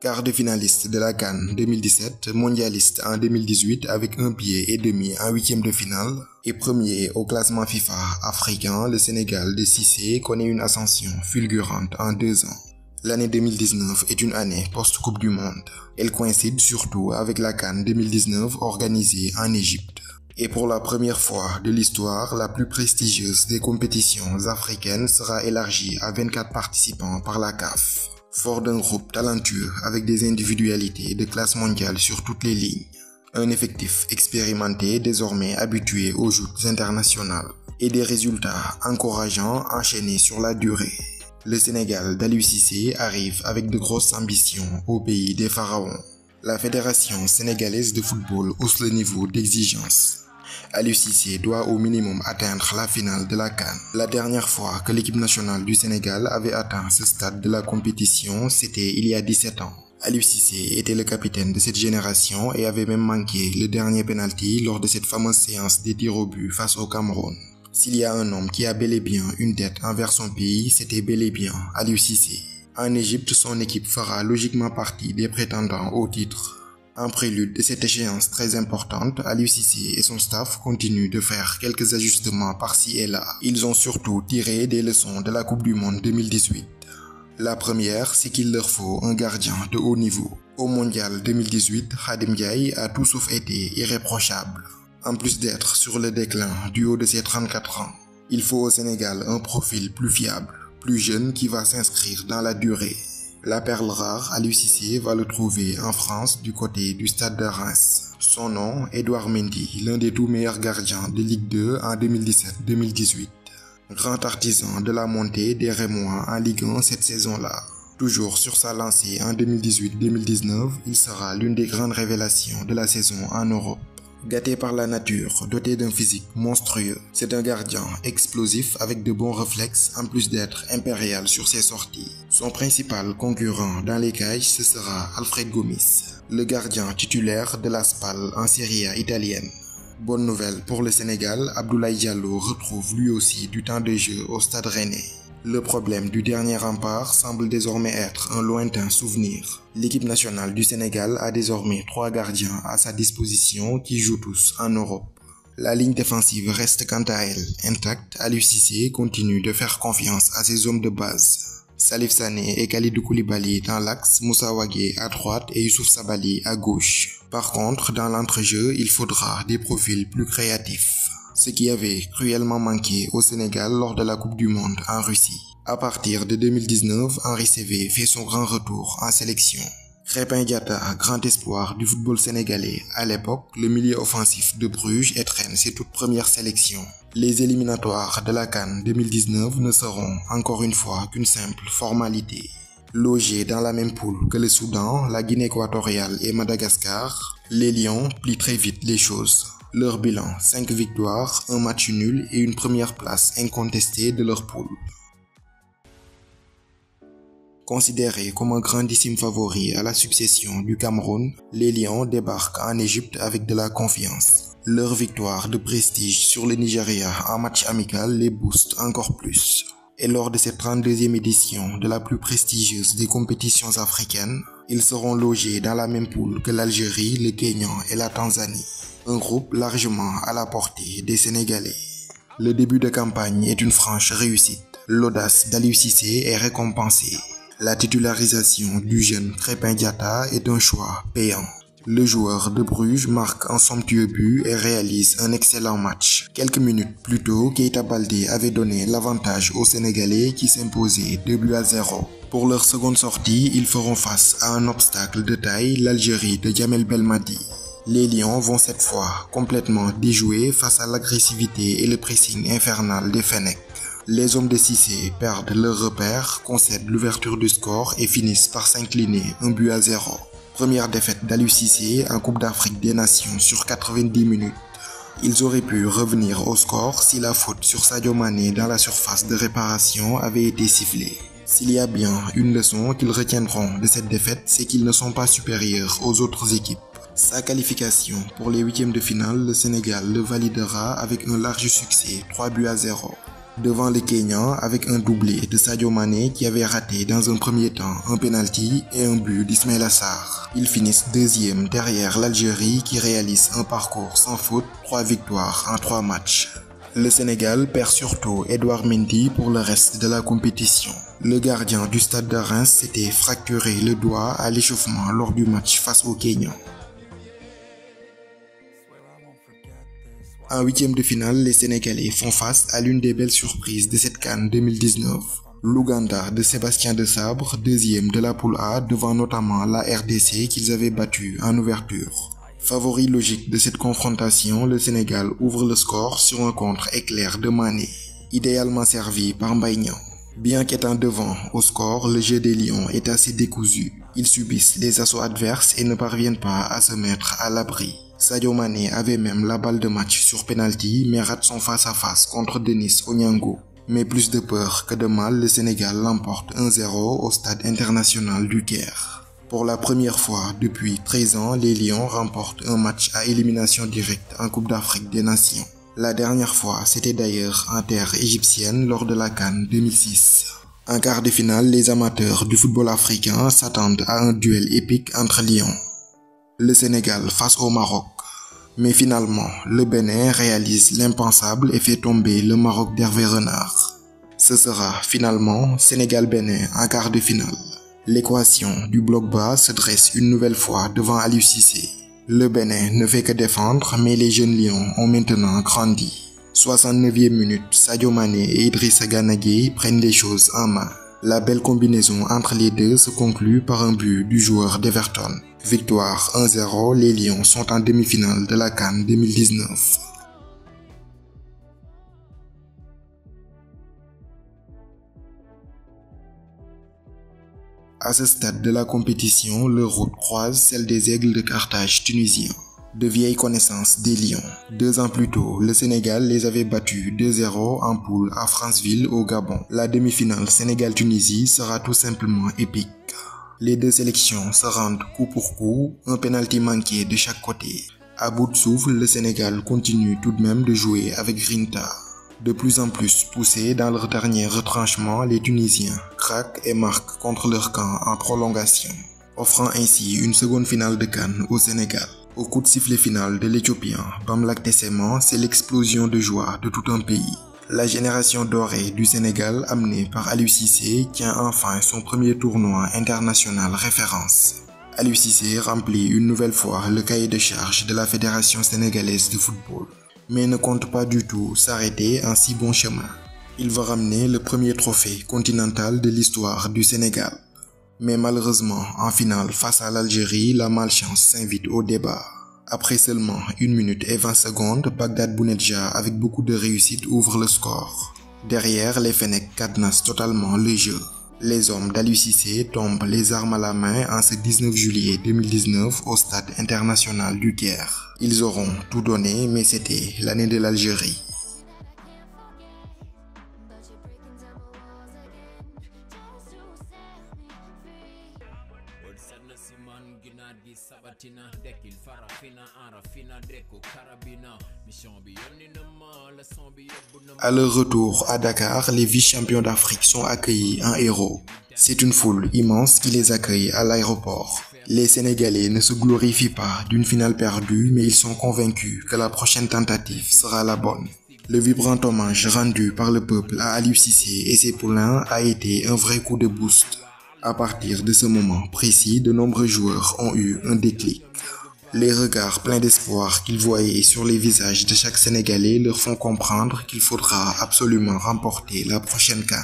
Quart de finaliste de la CAN 2017, mondialiste en 2018 avec un pied et demi en huitième de finale et premier au classement FIFA africain, le Sénégal de Cissé connaît une ascension fulgurante en 2 ans. L'année 2019 est une année post-Coupe du Monde. Elle coïncide surtout avec la CAN 2019 organisée en Égypte. Et pour la première fois de l'histoire, la plus prestigieuse des compétitions africaines sera élargie à 24 participants par la CAF. Fort d'un groupe talentueux avec des individualités de classe mondiale sur toutes les lignes. Un effectif expérimenté désormais habitué aux joutes internationales. Et des résultats encourageants enchaînés sur la durée. Le Sénégal d'Aliou Cissé arrive avec de grosses ambitions au pays des pharaons. La Fédération sénégalaise de football hausse le niveau d'exigence. Aliou Cissé doit au minimum atteindre la finale de la CAN. La dernière fois que l'équipe nationale du Sénégal avait atteint ce stade de la compétition, c'était il y a 17 ans. Aliou Cissé était le capitaine de cette génération et avait même manqué le dernier penalty lors de cette fameuse séance des tirs au but face au Cameroun. S'il y a un homme qui a bel et bien une dette envers son pays, c'était bel et bien Aliou Cissé. En Égypte, son équipe fera logiquement partie des prétendants au titre. En prélude de cette échéance très importante, Aliou Cissé et son staff continuent de faire quelques ajustements par-ci et là. Ils ont surtout tiré des leçons de la Coupe du Monde 2018. La première, c'est qu'il leur faut un gardien de haut niveau. Au Mondial 2018, Khadim Ndiaye a tout sauf été irréprochable. En plus d'être sur le déclin du haut de ses 34 ans, il faut au Sénégal un profil plus fiable, plus jeune qui va s'inscrire dans la durée. La perle rare, Aliou Cissé va le trouver en France du côté du stade de Reims. Son nom, Edouard Mendy, l'un des tout meilleurs gardiens de Ligue 2 en 2017-2018. Grand artisan de la montée des Rémois en Ligue 1 cette saison-là. Toujours sur sa lancée en 2018-2019, il sera l'une des grandes révélations de la saison en Europe. Gâté par la nature, doté d'un physique monstrueux, c'est un gardien explosif avec de bons réflexes en plus d'être impérial sur ses sorties. Son principal concurrent dans les cages, ce sera Alfred Gomis, le gardien titulaire de la Spal en Serie A italienne. Bonne nouvelle pour le Sénégal, Abdoulaye Diallo retrouve lui aussi du temps de jeu au Stade Rennais. Le problème du dernier rempart semble désormais être un lointain souvenir. L'équipe nationale du Sénégal a désormais 3 gardiens à sa disposition qui jouent tous en Europe. La ligne défensive reste quant à elle intacte. Aliou Cissé continue de faire confiance à ses hommes de base. Salif Sané et Kalidou Koulibaly dans l'axe, Moussa Wagué à droite et Youssouf Sabaly à gauche. Par contre, dans l'entrejeu, il faudra des profils plus créatifs. Ce qui avait cruellement manqué au Sénégal lors de la Coupe du Monde en Russie. À partir de 2019, Henri Saivet fait son grand retour en sélection. Krépin Diatta, grand espoir du football sénégalais. À l'époque, le milieu offensif de Bruges étrenne ses toutes premières sélections. Les éliminatoires de la CAN 2019 ne seront encore une fois qu'une simple formalité. Logés dans la même poule que le Soudan, la Guinée équatoriale et Madagascar, les Lions plient très vite les choses. Leur bilan, 5 victoires, un match nul et une première place incontestée de leur poule. Considérés comme un grandissime favori à la succession du Cameroun, les Lions débarquent en Égypte avec de la confiance. Leur victoire de prestige sur le Nigeria en match amical les booste encore plus. Et lors de cette 32e édition de la plus prestigieuse des compétitions africaines, ils seront logés dans la même poule que l'Algérie, le Kenya et la Tanzanie. Un groupe largement à la portée des Sénégalais. Le début de campagne est une franche réussite. L'audace d'Aliou Cissé est récompensée. La titularisation du jeune Krépin Diatta est un choix payant. Le joueur de Bruges marque un somptueux but et réalise un excellent match. Quelques minutes plus tôt, Keita Baldé avait donné l'avantage aux Sénégalais qui s'imposaient 2-0. Pour leur seconde sortie, ils feront face à un obstacle de taille, l'Algérie de Djamel Belmadi. Les Lions vont cette fois complètement déjouer face à l'agressivité et le pressing infernal des Fennecs. Les hommes de Cissé perdent leur repère, concèdent l'ouverture du score et finissent par s'incliner 1-0. Première défaite d'Aliou Cissé en Coupe d'Afrique des Nations sur 90 minutes. Ils auraient pu revenir au score si la faute sur Sadio Mané dans la surface de réparation avait été sifflée. S'il y a bien une leçon qu'ils retiendront de cette défaite, c'est qu'ils ne sont pas supérieurs aux autres équipes. Sa qualification pour les huitièmes de finale, le Sénégal le validera avec un large succès 3-0. devant les Kenyans avec un doublé de Sadio Mané qui avait raté dans un premier temps un penalty et un but d'Ismaïla Sarr. Ils finissent deuxième derrière l'Algérie qui réalise un parcours sans faute, 3 victoires en 3 matchs. Le Sénégal perd surtout Edouard Mendy pour le reste de la compétition. Le gardien du stade de Reims s'était fracturé le doigt à l'échauffement lors du match face aux Kenyans. En huitième de finale, les Sénégalais font face à l'une des belles surprises de cette CAN 2019. L'Ouganda de Sébastien Desabre, deuxième de la poule A devant notamment la RDC qu'ils avaient battue en ouverture. Favori logique de cette confrontation, le Sénégal ouvre le score sur un contre éclair de Mané, idéalement servi par Mbaye Niang. Bien qu'étant devant au score, le jeu des Lions est assez décousu. Ils subissent les assauts adverses et ne parviennent pas à se mettre à l'abri. Sadio Mané avait même la balle de match sur penalty mais rate son face-à-face contre Denis Onyango. Mais plus de peur que de mal, le Sénégal l'emporte 1-0 au stade international du Caire. Pour la première fois depuis 13 ans, les Lions remportent un match à élimination directe en Coupe d'Afrique des Nations. La dernière fois, c'était d'ailleurs en terre égyptienne lors de la CAN 2006. En quart de finale, les amateurs du football africain s'attendent à un duel épique entre Lions. Le Sénégal face au Maroc. Mais finalement, le Bénin réalise l'impensable et fait tomber le Maroc d'Hervé Renard. Ce sera finalement Sénégal-Bénin en quart de finale. L'équation du bloc bas se dresse une nouvelle fois devant Aliou Cissé. Le Bénin ne fait que défendre, mais les jeunes lions ont maintenant grandi. 69e minute, Sadio Mané et Idrissa Gana Gueye prennent les choses en main. La belle combinaison entre les deux se conclut par un but du joueur d'Everton. Victoire 1-0, les Lions sont en demi-finale de la CAN 2019. À ce stade de la compétition, leur route croise celle des Aigles de Carthage tunisiens, de vieilles connaissances des Lions. 2 ans plus tôt, le Sénégal les avait battus 2-0 en poule à Franceville au Gabon. La demi-finale Sénégal-Tunisie sera tout simplement épique. Les deux sélections se rendent coup pour coup, un penalty manqué de chaque côté. À bout de souffle, le Sénégal continue tout de même de jouer avec grinta. De plus en plus poussés dans leur dernier retranchement, les Tunisiens craquent et marquent contre leur camp en prolongation, offrant ainsi une seconde finale de CAN au Sénégal. Au coup de sifflet final de l'Éthiopien Bamlak Tessema, c'est l'explosion de joie de tout un pays. La génération dorée du Sénégal, amenée par Aliou Cissé, tient enfin son premier tournoi international référence. Aliou Cissé remplit une nouvelle fois le cahier de charges de la Fédération sénégalaise de football, mais ne compte pas du tout s'arrêter en si bon chemin. Il va ramener le premier trophée continental de l'histoire du Sénégal. Mais malheureusement, en finale face à l'Algérie, la malchance s'invite au débat. Après seulement 1 minute et 20 secondes, Bagdad Bounedjah avec beaucoup de réussite ouvre le score. Derrière, les Fennecs cadenassent totalement le jeu. Les hommes d'Aliou Cissé tombent les armes à la main en ce 19 juillet 2019 au stade international du Caire. Ils auront tout donné, mais c'était l'année de l'Algérie. À leur retour à Dakar, les vice-champions d'Afrique sont accueillis en héros. C'est une foule immense qui les accueille à l'aéroport. Les Sénégalais ne se glorifient pas d'une finale perdue, mais ils sont convaincus que la prochaine tentative sera la bonne. Le vibrant hommage rendu par le peuple à Aliou Cissé et ses poulains a été un vrai coup de boost. À partir de ce moment précis, de nombreux joueurs ont eu un déclic. Les regards pleins d'espoir qu'ils voyaient sur les visages de chaque Sénégalais leur font comprendre qu'il faudra absolument remporter la prochaine CAN.